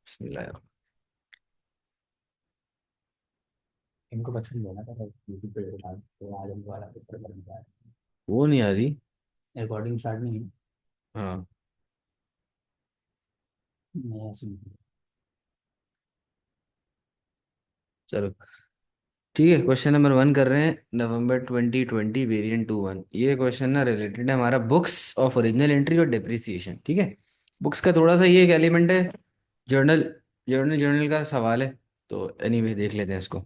बिस्मिल्लाह। इनको बचपन बोला था यूट्यूब पे डाल तो आज हम वाला पेपर बन गया है। वो नहीं आ रही। रिकॉर्डिंग स्टार्ट नहीं है। हाँ, नया सुन। चलो ठीक है। क्वेश्चन नंबर वन कर रहे हैं। नवंबर 2020 वेरिएंट 2 1। ये क्वेश्चन ना रिलेटेड है हमारा बुक्स ऑफ ओरिजिनल एंट्री और डिप्रिसिएशन। ठीक है। बुक्स का थोड़ा सा ये एक एलिमेंट है। जर्नल जर्नल जर्नल का सवाल है। तो एनीवे देख लेते हैं इसको।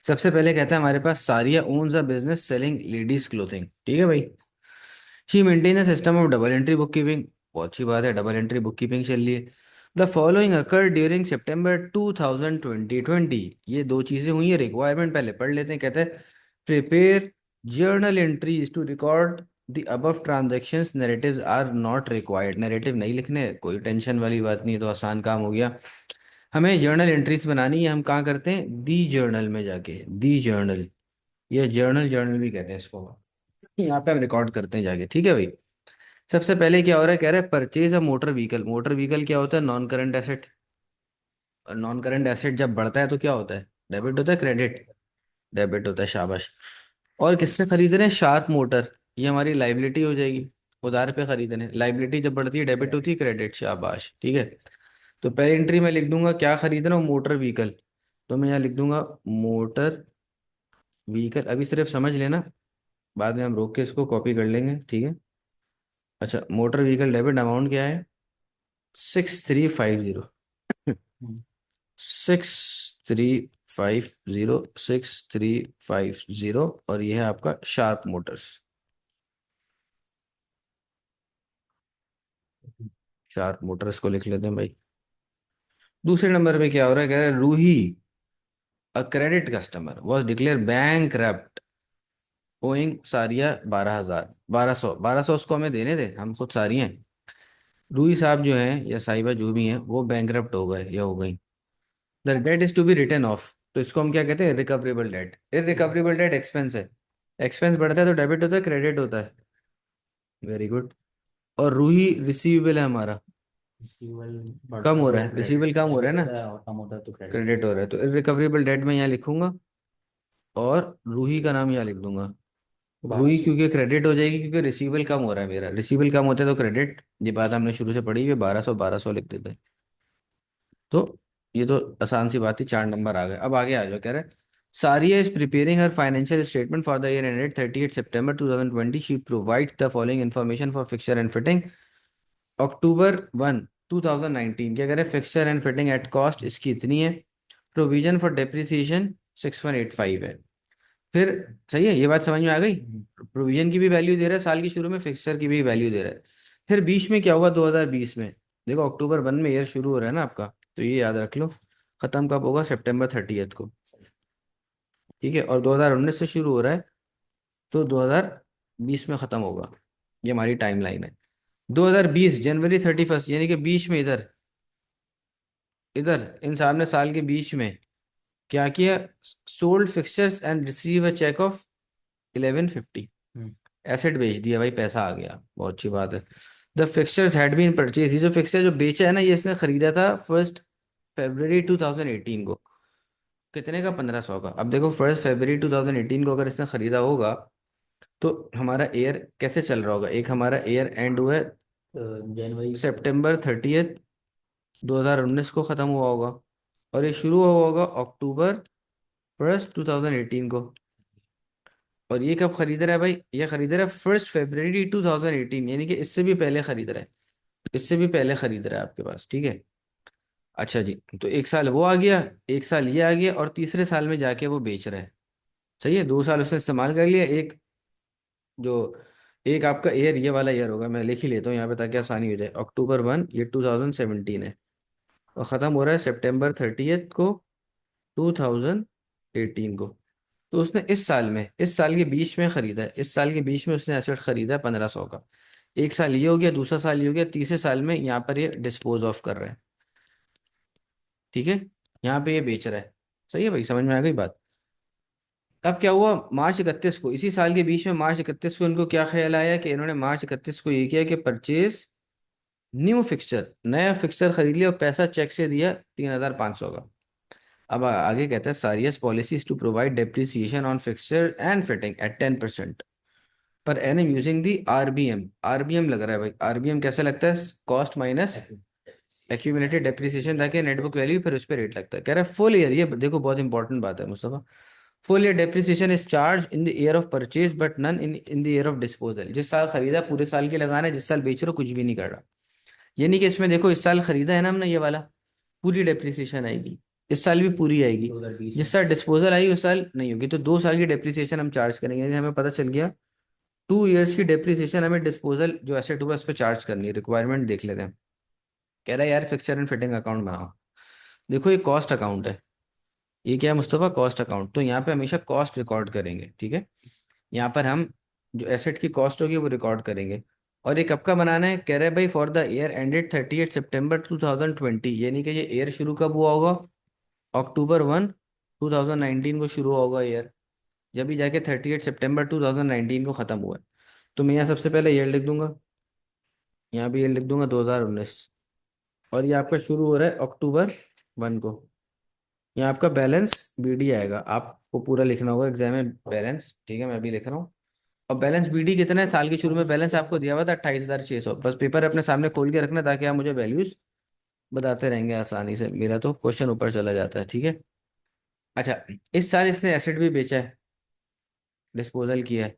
सबसे पहले कहता है हमारे पास सारिया owns a business selling ladies clothing. ठीक है भाई। She maintain a system of double entry book keeping. बहुत अच्छी बात है, डबल एंट्री बुक कीपिंग चल रही है। द फॉलोइंग अकर ड्यूरिंग सितंबर 2020। ये दो चीजें हुई है, रिक्वायरमेंट पहले पढ़ लेते हैं। कहते हैं prepare journal entries to record the above transactions, narratives are not required. Narrative नहीं लिखने, कोई टेंशन वाली बात नहीं है, तो आसान काम हो गया। हमें जर्नल एंट्रीज बनानी है। हम कहाँ करते हैं? दी जर्नल में जाके। दी जर्नल, ये जर्नल जर्नल भी कहते हैं इसको। यहाँ पे हम रिकॉर्ड करते हैं जाके। ठीक है भाई। सबसे पहले क्या हो रहा है? कह रहा है purchase a motor vehicle. Motor vehicle क्या होता है? Non current asset. और नॉन करंट एसेट जब बढ़ता है तो क्या होता है? डेबिट होता है, क्रेडिट? डेबिट होता है, शाबाश। और किससे खरीद रहे हैं? Sharp motor. ये हमारी लाइबिलिटी हो जाएगी। उधार पे खरीद रहे हैं, लाइबिलिटी जब बढ़ती है डेबिट होती है, क्रेडिट, शाबाश। ठीक है। तो पहली एंट्री में लिख दूंगा क्या खरीद रहा हूँ? Motor vehicle. तो मैं यहाँ लिख दूंगा मोटर व्हीकल। अभी सिर्फ समझ लेना, बाद में हम रोक के इसको कॉपी कर लेंगे। ठीक है। अच्छा, मोटर व्हीकल डेबिट अमाउंट क्या है? 6350। 6350, और ये है आपका शार्प मोटर्स। शार्प मोटर्स को लिख लेते हैं भाई। दूसरे नंबर पे क्या हो रहा है? कह रहा है Ruhi a credit customer was declare bank owing सारिया 12,000 1200 उसको हमें देने थे, हम खुद सारी हैं। रूही साहब जो हैं या साहिबा जो भी हैं वो बैंक हो गए या हो गई। The debt is to be written off. तो इसको हम क्या कहते हैं? Recoverable debt. Irrecoverable debt expense है। एक्सपेंस बढ़ता है तो डेबिट होता है, क्रेडिट होता है। Very good. और रूही रिसीवेबल है हमारा। रिसीवेबल बढ़ता कम है हो तो रहा है, क्रेडिट रिसीवेबल कम हो रहा डेबिट है ना, होता है और कम होता है तो क्रेडिट। क्रेडिट हो रहा है। तो इरिकवरेबल डेट में यहाँ लिखूंगा और रूही का नाम यहाँ लिख दूंगा। बारह रूही सौ क्योंकि क्रेडिट हो जाएगी, क्योंकि रिसीवेबल कम हो रहा है मेरा। रिसीवेबल कम होता है तो क्रेडिट। ये बात हमने शुरू से पढ़ी है। 1200 लिख देते हैं। तो ये तो आसान सी बात थी। 4 नंबर आ गए। अब आगे आ जाओ। कह रहे हैं सारिया is preparing her financial statement for the year ended 30 September 2020। She provide the following information for fixture and fitting October 1 2019। क्या कह रहे हैं? Fixture and fitting at cost इसकी इतनी है। प्रोविजन फॉर डेप्रिसिएशन 6185 है। फिर सही है, ये बात समझ में आ गई। प्रोविजन की भी वैल्यू दे रहा है साल की शुरू में, फिक्सचर की भी वैल्यू दे रहा है। फिर बीच में क्या हुआ? 2020 में। देखो अक्टूबर 1 में ईयर शुरू हो रहा है ना आपका, तो ये याद रख लो। खत्म कब होगा? September 30 को। ठीक है। और 2019 से शुरू हो रहा है तो 2020 में खत्म होगा। ये हमारी टाइमलाइन है। 2020 January 31, यानी कि बीच में, इधर इधर इन सामने साल के बीच में क्या किया? Sold fixtures and receive a cheque of 1150। Asset बेच दिया भाई, पैसा आ गया, बहुत अच्छी बात है। The fixtures had been purchase. ये जो फिक्सचर जो बेचा है ना, ये इसने खरीदा था 1 फरवरी 2018 को। कितने का? 1500 का। अब देखो 1 फरवरी 2018 को अगर इसने खरीदा होगा तो हमारा एयर कैसे चल रहा होगा? एक हमारा एयर एंड हुआ है जनवरी। September 30 2019 को खत्म हुआ होगा। और ये शुरू हुआ होगा October 1 2018 को। और ये कब खरीद रहा है भाई? ये खरीद रहा है 1 फरवरी 2018, यानी कि इससे भी पहले खरीद रहा है। इससे भी पहले खरीद रहा है आपके पास। ठीक है। अच्छा जी, तो एक साल वो आ गया, एक साल ये आ गया, और तीसरे साल में जाके वो बेच रहा है। सही है। 2 साल उसने इस्तेमाल कर लिया। एक जो एक आपका ईयर, ये वाला ईयर होगा, मैं लिख ही लेता हूँ यहाँ पे ताकि आसानी हो जाए। October 1 ये 2017 है, और ख़त्म हो रहा है September 30 को 2018 को। तो उसने इस साल में, इस साल के बीच में खरीदा है। इस साल के बीच में उसने एसेट खरीदा है 1500 का। एक साल ये हो गया, दूसरा साल ये हो गया, तीसरे साल में यहाँ पर ये डिस्पोज ऑफ कर रहा है। ठीक है। यहाँ पे ये बेच रहा है। सही है भाई, समझ में आ गई बात। अब क्या हुआ? मार्च 31 को, इसी साल के बीच में, मार्च 31 को इनको क्या ख्याल आया कि इन्होंने मार्च 31 को ये किया कि परचेज न्यू फिक्सचर, नया फिक्सचर खरीद लिया और पैसा चेक से दिया 3,500 का। अब आगे कहता है सारियस policies to provide depreciation on fixture and fitting at 10% per annum using the RBM. RBM लग रहा है भाई, आरबीएम कैसे लगता है, कॉस्ट माइनस एक्यूमुलेटेड डेप्रिसिएशन, ताकि नेटबुक वैल्यू फिर उस पर रेट लगता है। कह रहा है फुल ईयर, ये देखो बहुत इंपॉर्टेंट बात है Mustafa, full year depreciation is charge in the year of purchase but none in the year of disposal. जिस साल खरीदा पूरे साल के लगाना है, जिस साल बेच रहे हो कुछ भी नहीं कर रहा। ये नहीं कि इसमें देखो इस साल खरीदा है ना हमने ये वाला, पूरी डेप्रिसिएशन आएगी, इस साल भी पूरी आएगी, 2020 जिस में। साल डिस्पोजल आई उस साल नहीं होगी। तो 2 साल की डेप्रिसिएशन हम चार्ज करेंगे, यानी हमें पता चल गया 2 इयर्स की डेप्रिसिएशन हमें डिस्पोजल जो एसेट हुआ उस पर चार्ज करनी है। रिक्वायरमेंट देख लेते हैं। कह रहा है यार फिक्सर एंड फिटिंग अकाउंट बनाओ। देखो ये कॉस्ट अकाउंट है, ये क्या है मुस्तफा, कॉस्ट अकाउंट। तो यहाँ पे हमेशा कॉस्ट रिकॉर्ड करेंगे, ठीक है। यहाँ पर हम जो एसेट की कॉस्ट होगी वो रिकॉर्ड करेंगे। और ये कब का बनाना है, कह रहे हैं भाई फॉर द ईयर एंडेड 30 सितंबर 2020, यानी कि ये ईयर शुरू कब हुआ होगा, October 1, 2019 को शुरू होगा ईयर, जब भी जाके 30 सितंबर 2019 को ख़त्म हुआ है। तो मैं यहाँ सबसे पहले ईयर लिख दूंगा, यहाँ भी ईयर लिख दूंगा 2019। और ये आपका शुरू हो रहा है October 1 को। यहाँ आपका बैलेंस बीडी आएगा, आपको पूरा लिखना होगा एग्जाम में बैलेंस, ठीक है मैं भी लिख रहा हूँ। और बैलेंस बीडी कितना है, साल के शुरू में बैलेंस आपको दिया हुआ था 28,600। बस पेपर अपने सामने खोल के रखना ताकि आप मुझे वैल्यूज बताते रहेंगे आसानी से, मेरा तो क्वेश्चन ऊपर चला जाता है, ठीक है। अच्छा, इस साल इसने एसेट भी बेचा है, डिस्पोजल किया है।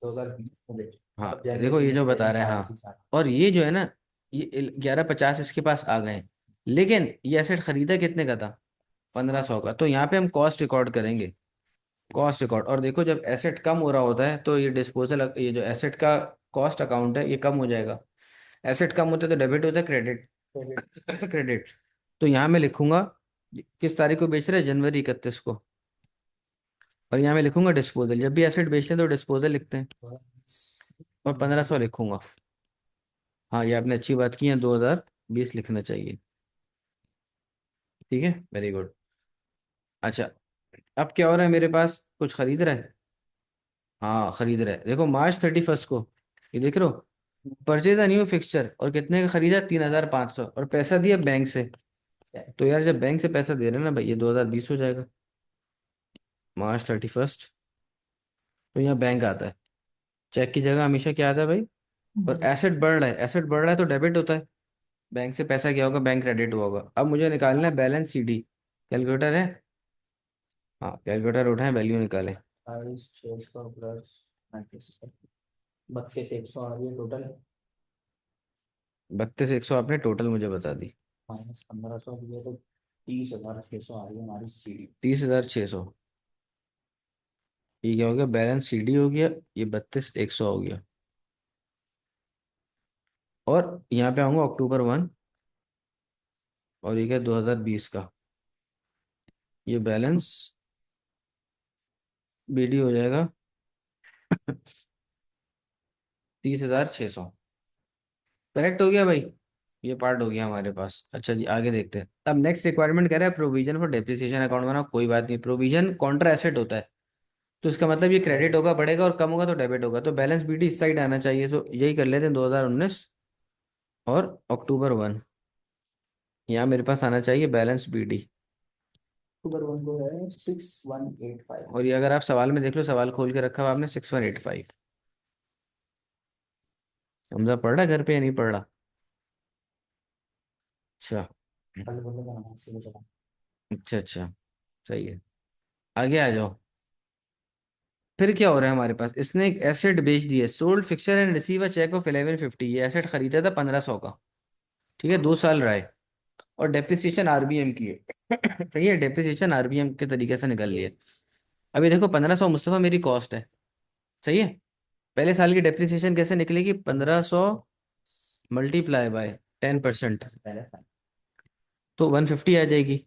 2020 में बेचे। हाँ अब देखो जनवरी ये में जो बता बैलेंस रहा है, आया हाँ। उसी साल। और ये जो है ना, ये 1150 इसके पास आ गए हैं, लेकिन ये एसेट खरीदा कितने का था, 1,500 का। तो यहाँ पे हम कॉस्ट रिकॉर्ड करेंगे, कॉस्ट रिकॉर्ड। और देखो जब एसेट कम हो रहा होता है तो ये डिस्पोजल, ये जो एसेट का कॉस्ट अकाउंट है ये कम हो जाएगा। एसेट कम होता है तो डेबिट होता है क्रेडिट, क्रेडिट। तो यहाँ मैं लिखूंगा किस तारीख को बेच रहे हैं, January 31 को। और यहाँ मैं लिखूंगा डिस्पोजल, जब भी एसेट बेचते हैं तो डिस्पोजल लिखते हैं। और 1,500 लिखूंगा। हाँ ये आपने अच्छी बात की है, 2020 लिखना चाहिए, ठीक है, वेरी गुड। अच्छा, अब क्या हो रहा है मेरे पास, कुछ खरीद रहा है, हाँ खरीद रहा है। देखो March 31 को, ये देख रहे हो, परचेज न्यू फिक्सचर, और कितने का खरीदा, 3,500, और पैसा दिया बैंक से। तो यार जब बैंक से पैसा दे रहे हैं ना भाई, ये 2020 हो जाएगा, March 31। तो यहाँ बैंक आता है, चेक की जगह हमेशा क्या आता है भाई। और एसेट बढ़ रहा है, एसेट बढ़ रहा है तो डेबिट होता है, बैंक से पैसा क्या होगा, बैंक क्रेडिट हुआ होगा। अब मुझे निकालना है बैलेंस सीडी, कैलकुलेटर है, हाँ कैलकुलेटर उठाएं वैल्यू निकालें। 22,600 प्लस 32,100 आ रही है टोटल। 32,100 आपने टोटल मुझे बता दी, -1,500 दिए तो 30,600 आ रही है हमारी सीडी। 30,600। ये क्या हो गया, बैलेंस सीडी हो गया, ये 32,100 हो गया। और यहाँ पे आऊंगा October 1, और ये क्या 2020 का, ये बैलेंस बीडी हो जाएगा 30,600। करेक्ट हो गया भाई, ये पार्ट हो गया हमारे पास। अच्छा जी आगे देखते हैं। अब नेक्स्ट रिक्वायरमेंट कह रहा है प्रोविजन फॉर डेप्रिसिएशन अकाउंट बनाओ। कोई बात नहीं, प्रोविजन कॉन्ट्रा एसेट होता है, तो इसका मतलब ये क्रेडिट होगा, बढ़ेगा, और कम होगा तो डेबिट होगा। तो बैलेंस बीडी इस साइड आना चाहिए, तो यही कर लेते हैं 2019 और October 1। यहाँ मेरे पास आना चाहिए बैलेंस बीडी। अक्टूबर 1 को है 6185। और ये अगर आप सवाल में देख लो, सवाल खोल के रखा हुआ आपने 6185। हमजा पढ़ रहा घर पे या नहीं पढ़ रहा, अच्छा कल बोले का नाम से चला। अच्छा अच्छा, सही है। आगे आ जाओ। फिर क्या हो रहा है हमारे पास, इसने एक एसेट बेच दी है, sold fixer and receive a cheque of 1150। ये एसेट खरीदा था 1,500 का, ठीक है, 2 साल रहा है। और डेप्रिसिएशन आरबीएम की है सही है, डेप्रिसिएशन आरबीएम के तरीके से निकल लिया। अभी देखो 1,500 मुस्तफा मेरी कॉस्ट है, सही है। पहले साल की डेप्रिसिएशन कैसे निकलेगी, 1,500 मल्टीप्लाई बाय 10%, पहले था। तो 150 आ जाएगी,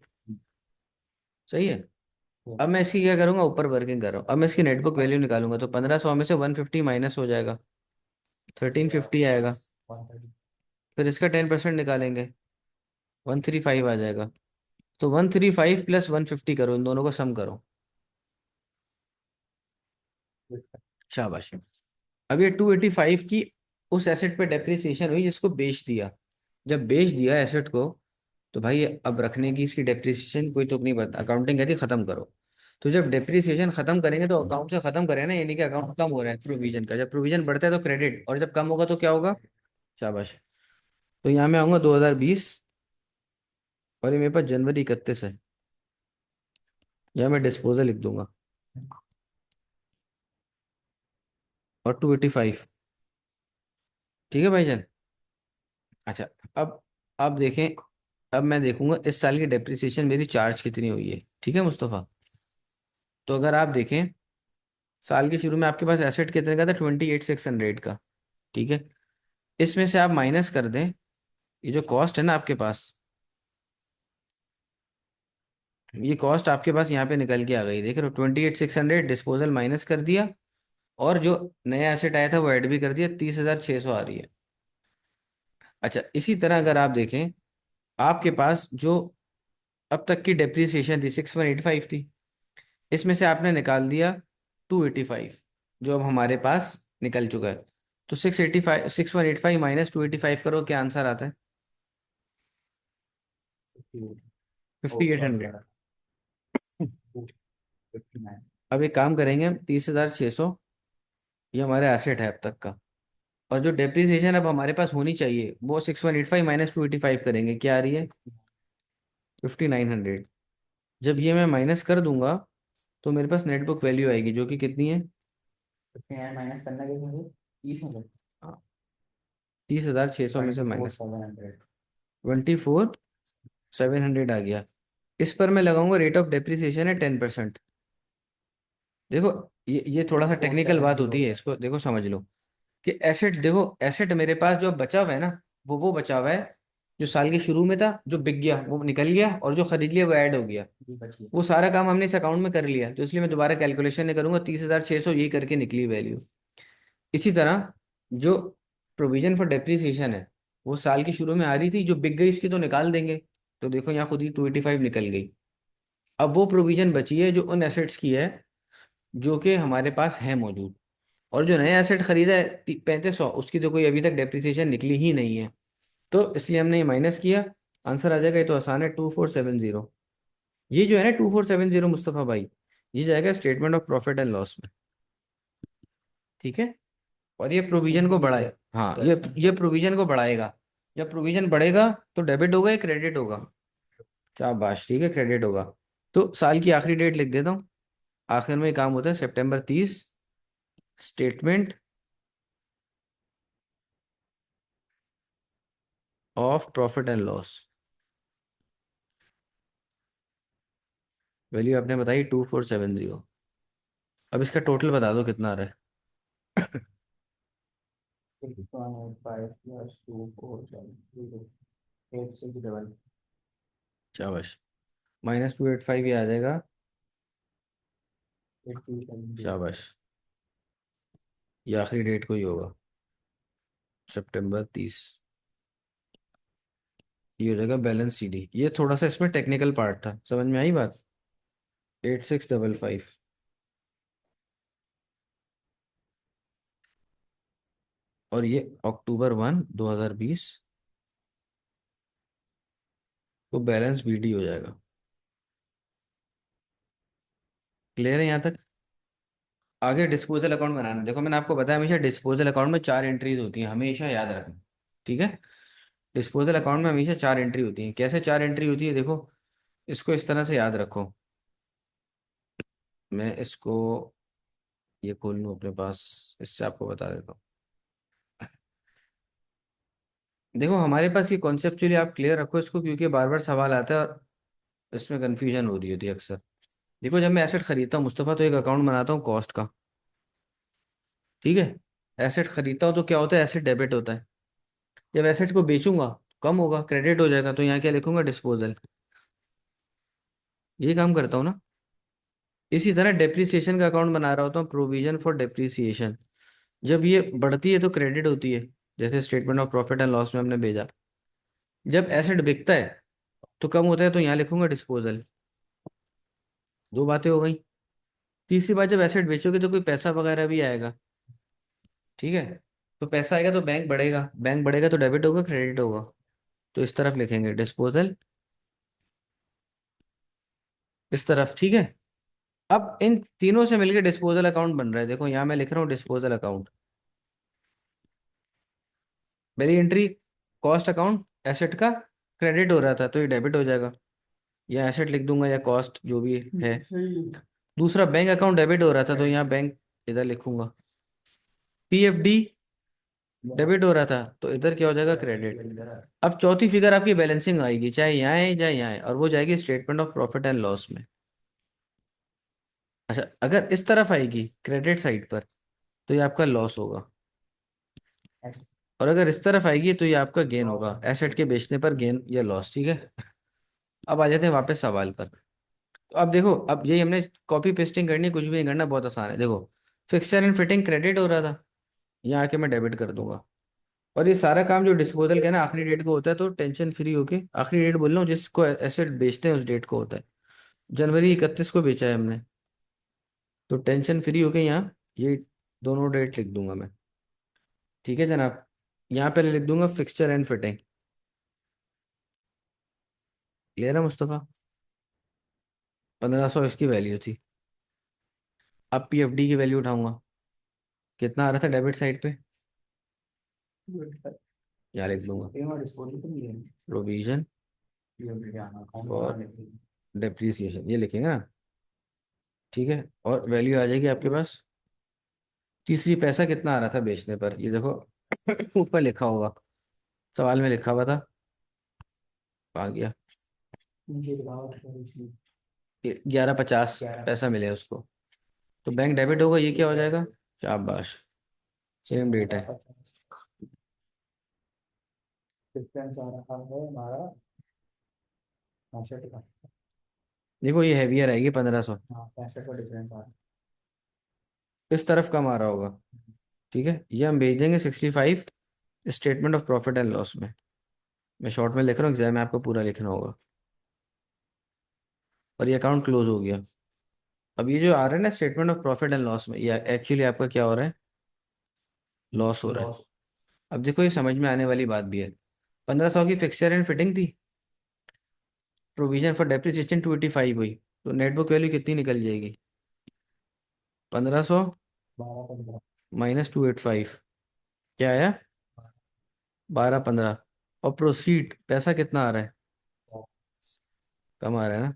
सही है। तो अब मैं इसकी क्या करूंगा, ऊपर वर्किंग कर रहा हूँ, अब मैं इसकी नेटबुक वैल्यू निकालूंगा। तो 1,500 में से 150 माइनस हो जाएगा, 1,350 आएगा। 130। फिर इसका 10% निकालेंगे, 135 आ जाएगा। तो 135 प्लस 150 करो, इन दोनों को सम करो, शाबाश। अब ये 285 की उस एसेट पे डेप्रिसिएशन हुई जिसको बेच दिया, जब बेच दिया एसेट को, तो भाई अब रखने की इसकी डेप्रिसिएशन कोई तुक नहीं बनता, अकाउंटिंग कहती है खत्म करो। तो जब डेप्रिसिएशन खत्म करेंगे तो अकाउंट से खत्म करें ना, यानी कि अकाउंट कम हो रहा है प्रोविजन का, जब प्रोविजन बढ़ता है तो क्रेडिट, और जब कम होगा तो क्या होगा? शाबाश। तो यहाँ मैं आऊंगा 2020, और ये मेरे पास जनवरी 31 है, यहाँ मैं डिस्पोजल लिख दूंगा, और 285। ठीक है भाईजान। अच्छा, अब अब देखें, अब मैं देखूंगा इस साल की डेप्रिसिएशन मेरी चार्ज कितनी हुई है, ठीक है मुस्तफ़ा? तो अगर आप देखें, साल के शुरू में आपके पास एसेट कितने का था? 28,600 का। ठीक है, इसमें से आप माइनस कर दें ये जो कॉस्ट है ना आपके पास, ये कॉस्ट आपके पास यहाँ पे निकल के आ गई, देख रहे हो? 28,600 डिस्पोजल माइनस कर दिया, और जो नया एसेट आया था वो ऐड भी कर दिया, 30,600 आ रही है। अच्छा, इसी तरह अगर आप देखें, आपके पास जो अब तक की डेप्रिसिएशन थी 6,185 थी, इसमें से आपने निकाल दिया 285, जो अब हमारे पास निकल चुका है। तो 6,185 माइनस 285 करो, क्या आंसर आता है? 58। ओ 5,800। सॉरी, 59। अब एक काम करेंगे हम, 30,600 ये हमारा एसेट है अब तक का, और जो डेप्रिसिएशन अब हमारे पास होनी चाहिए वो 6,185 माइनस 285 करेंगे, क्या आ रही है? 5,900। जब ये मैं माइनस कर दूंगा तो मेरे पास नेट बुक वैल्यू आएगी, जो कि कितनी है? 59 माइनस करना कितना है? 30 में 30,600 में से 24 माइनस 700। 24,700 आ गया। इस पर मैं लगाऊंगा रेट ऑफ डेप्रिसिएशन है 10%। देखो, ये थोड़ा सा टेक्निकल बात 2470 हो होती है, गया। इसको देखो समझ लो। कि एसेट, देखो एसेट मेरे पास जो बचा हुआ है ना, वो बचा हुआ है जो साल के शुरू में था, जो बिक गया वो निकल गया, और जो खरीद लिया वो ऐड हो गया। ये बची वो सारा काम हमने इस अकाउंट में कर लिया, तो इसलिए मैं दोबारा कैलकुलेशन नहीं करूंगा, 30,600 यही करके निकली वैल्यू। इसी तरह जो प्रोविजन फॉर डेप्रिसिएशन है, वो साल के शुरू में आ रही थी, जो बिक गई इसकी तो निकाल देंगे। तो देखो यहाँ खुद ही 285 निकल गई। अब वो प्रोविजन बची है जो उन एसेट्स की है जो कि हमारे पास है मौजूद, और जो नया एसेट खरीदा है 3,500, उसकी तो कोई अभी तक डेप्रिसिएशन निकली ही नहीं है। तो इसलिए हमने ये माइनस किया, आंसर आ जाएगा, ये तो आसान है, 2470। ये जो है ना 2470 मुस्तफ़ा भाई, ये जाएगा statement of profit and loss में। ठीक है, और ये प्रोविजन को है। बढ़ाए, हाँ ये प्रोविजन को बढ़ाएगा। जब प्रोविजन बढ़ेगा तो डेबिट होगा या क्रेडिट होगा? शाबाश, ठीक है, क्रेडिट होगा। तो साल की आखिरी डेट लिख देता हूँ, आखिर में ये काम होता है September 30, statement of profit and loss. Value आपने बताई 2470। अब इसका टोटल बता दो कितना आ रहा है? 5 प्लस 2 4 7 8 6 डबल शाबाश, -285 ये आ जाएगा। 80 शाबाश, ये आखिरी डेट को ही होगा, September 30। ये हो जाएगा बैलेंस CD। ये थोड़ा सा इसमें टेक्निकल पार्ट था, समझ में आई बात? 8655। और ये October 1, 2020 को बैलेंस BD हो जाएगा। क्लियर है यहाँ तक? आगे डिस्पोजल अकाउंट बनाना, देखो मैंने आपको बताया हमेशा डिस्पोजल अकाउंट में 4 एंट्रीज होती हैं, हमेशा याद रखना। ठीक है, डिस्पोजल अकाउंट में हमेशा 4 एंट्री होती हैं। कैसे 4 एंट्री होती है, देखो इसको इस तरह से याद रखो। मैं इसको ये खोल लूँ अपने पास, इससे आपको बता देता हूँ। देखो हमारे पास ये कॉन्सेप्चुअली आप क्लियर रखो इसको, क्योंकि बार बार सवाल आता है और इसमें कन्फ्यूजन हो रही होती है अक्सर। देखो जब मैं एसेट खरीदता हूँ मुस्तफ़ा, तो एक अकाउंट बनाता हूँ कॉस्ट का। ठीक है, एसेट खरीदता हूँ तो क्या होता है, एसेट डेबिट होता है। जब एसेट को बेचूंगा कम होगा, क्रेडिट हो जाएगा, तो यहाँ क्या लिखूंगा? डिस्पोजल। ये काम करता हूँ ना। इसी तरह डेप्रिसिएशन का अकाउंट बना रहा होता हूँ, प्रोविजन फॉर डेप्रिसिएशन। जब ये बढ़ती है तो क्रेडिट होती है, जैसे statement of profit and loss में हमने भेजा। जब एसेट बिकता है तो कम होता है, तो यहाँ लिखूंगा डिस्पोजल। दो बातें हो गई। तीसरी बात, जब एसेट बेचोगे तो कोई पैसा वगैरह भी आएगा। ठीक है, तो पैसा आएगा तो बैंक बढ़ेगा, बैंक बढ़ेगा तो डेबिट होगा क्रेडिट होगा? तो इस तरफ लिखेंगे डिस्पोजल, इस तरफ, ठीक है। अब इन तीनों से मिलकर डिस्पोजल अकाउंट बन रहा है, देखो यहाँ मैं लिख रहा हूँ डिस्पोजल अकाउंट। मेरी एंट्री कॉस्ट अकाउंट, एसेट का क्रेडिट हो रहा था तो ये डेबिट हो जाएगा, या एसेट लिख दूंगा या कॉस्ट जो भी है। दूसरा बैंक अकाउंट डेबिट हो रहा था तो यहाँ बैंक इधर लिखूंगा। पीएफडी डेबिट हो रहा था तो इधर क्या हो जाएगा, क्रेडिट। अब चौथी फिगर आपकी बैलेंसिंग आएगी, चाहे यहाँ है चाहे यहाँ है, और वो जाएगी statement of profit and loss में। अच्छा, अगर इस तरफ आएगी क्रेडिट साइड पर तो ये आपका लॉस होगा, और अगर इस तरफ आएगी तो ये आपका गेन होगा, एसेट के बेचने पर गेन या लॉस, ठीक है। अब आ जाते हैं वापस सवाल पर। तो अब देखो, अब यही हमने कॉपी पेस्टिंग करनी, कुछ भी नहीं करना, बहुत आसान है। देखो, फिक्सचर एंड फिटिंग क्रेडिट हो रहा था, यहाँ आके मैं डेबिट कर दूंगा। और ये सारा काम जो डिस्पोजल का है ना, आखिरी डेट को होता है, तो टेंशन फ्री होके, आखिरी डेट बोल रहा हूँ जिसको एसेट बेचते हैं उस डेट को होता है, जनवरी 31 को बेचा है हमने, तो टेंशन फ्री होके यहाँ ये दोनों डेट लिख दूंगा मैं। ठीक है जनाब, यहाँ पे लिख दूंगा फिक्सचर एंड फिटिंग। क्लियर है मुस्तफ़ा? 1500 इसकी वैल्यू थी। अब पीएफडी की वैल्यू उठाऊंगा, कितना आ रहा था डेबिट साइड पे, यहाँ लिख दूंगा प्रोविजन और डेप्रीसिएशन, ये लिखेंगे ना, ठीक है। और वैल्यू आ जाएगी आपके पास। तीसरी, पैसा कितना आ रहा था बेचने पर, ये देखो ऊपर लिखा होगा, सवाल में लिखा हुआ था, आ गया 1150 पैसा मिले उसको, तो बैंक डेबिट होगा, ये क्या हो जाएगा, शाबाश, सेम डेट है। डिफरेंस आ रहा है हमारा 65 का। देखो ये हैवियर आएगी 1500, हाँ 65 का डिफरेंस आ रहा इस तरफ कम आ रहा होगा, ठीक है। ये हम भेज देंगे 65 statement of profit and loss में। मैं शॉर्ट में लिख रहा हूँ, एग्जाम में आपको पूरा लिखना होगा। और ये अकाउंट क्लोज हो गया। अब ये जो आ रहा है ना statement of profit and loss में, ये एक्चुअली आपका क्या हो रहा है, लॉस हो है। रहा है। लॉस। अब देखो ये समझ में आने वाली बात भी है, 1500 की फिक्सचर एंड फिटिंग थी, प्रोविजन फॉर डेप्रिसिएशन 285 हुई, तो नेटबुक वैल्यू कितनी निकल जाएगी, 1500 12 15। -285, क्या आया, 1215। और प्रोसीड पैसा कितना आ रहा है, कम आ रहा है ना,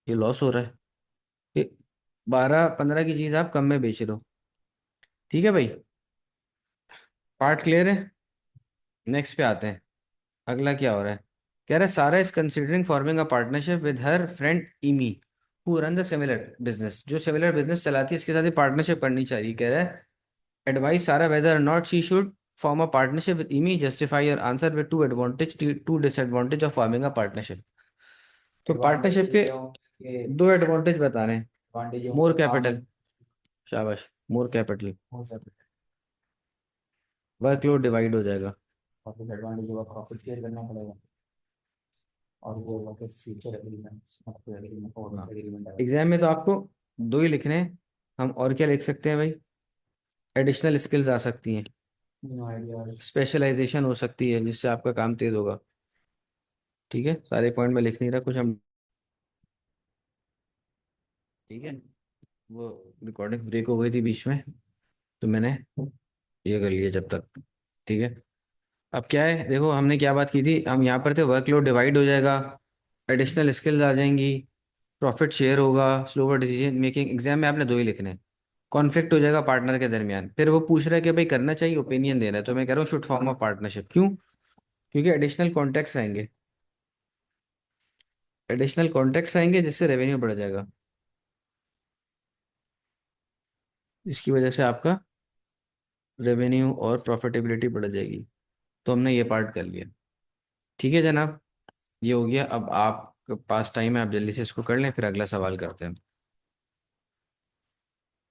ये लॉस हो रहा है। ये 1215 की चीज़ आप कम में बेच रहे हो, ठीक है भाई। पार्ट क्लियर है। नेक्स्ट पे आते हैं, अगला क्या हो रहा है। कह रहा है सारा is considering forming a partnership with her friend Emmy who run the similar business, जो सिमिलर बिजनेस चलाती है इसके साथ ही पार्टनरशिप करनी चाहिए। कह रहा है advice Sara whether or not she should form a partnership with Imi, justify your answer with two advantage two disadvantage of forming a partnership. तो पार्टनरशिप के दो एडवांटेज बताने हैं, मोर कैपिटल, शाबाश, मोर कैपिटल, वर्कलोड डिवाइड हो जाएगा। और फिर एडवांटेज होगा, प्रॉफिट शेयर करना पड़ेगा। और वो होगा कि फ्यूचर एग्रीमेंट, एग्रीमेंट और हाँ, एग्रीमेंट है। एग्जाम में तो आपको दो ही लिखने हैं, हम और क्या लिख सकते हैं भाई, एडिशनल स्किल्स आ सकती हैं, नो आइडिया। स्पेशलाइजेशन हो सकती है जिससे आपका काम तेज होगा, ठीक है। सारे पॉइंट में लिख नहीं रहा कुछ हम, ठीक है। वो रिकॉर्डिंग ब्रेक हो गई थी बीच में, तो मैंने ये कर लिया जब तक, ठीक है। अब क्या है, देखो हमने क्या बात की थी, हम यहाँ पर थे, वर्कलोड डिवाइड हो जाएगा, एडिशनल स्किल्स आ जाएंगी, प्रॉफिट शेयर होगा, स्लोअर डिसीजन मेकिंग। एग्जाम में आपने दो ही लिखने हैं, कॉन्फ्लिक्ट हो जाएगा पार्टनर के दरमियान, फिर वो पूछ रहा है कि भाई करना चाहिए, ओपिनियन दे रहा है, तो मैं कह रहा हूँ शुड फॉर्म अ पार्टनरशिप, क्यों, क्योंकि एडिशनल कॉन्ट्रैक्ट्स आएंगे, एडिशनल कॉन्ट्रैक्ट्स आएंगे जिससे रेवेन्यू बढ़ जाएगा, इसकी वजह से आपका रेवेन्यू और प्रॉफिटेबिलिटी बढ़ जाएगी। तो हमने ये पार्ट कर लिया, ठीक है जनाब। ये हो गया, अब आपके पास टाइम है, आप जल्दी से इसको कर लें, फिर अगला सवाल करते हैं।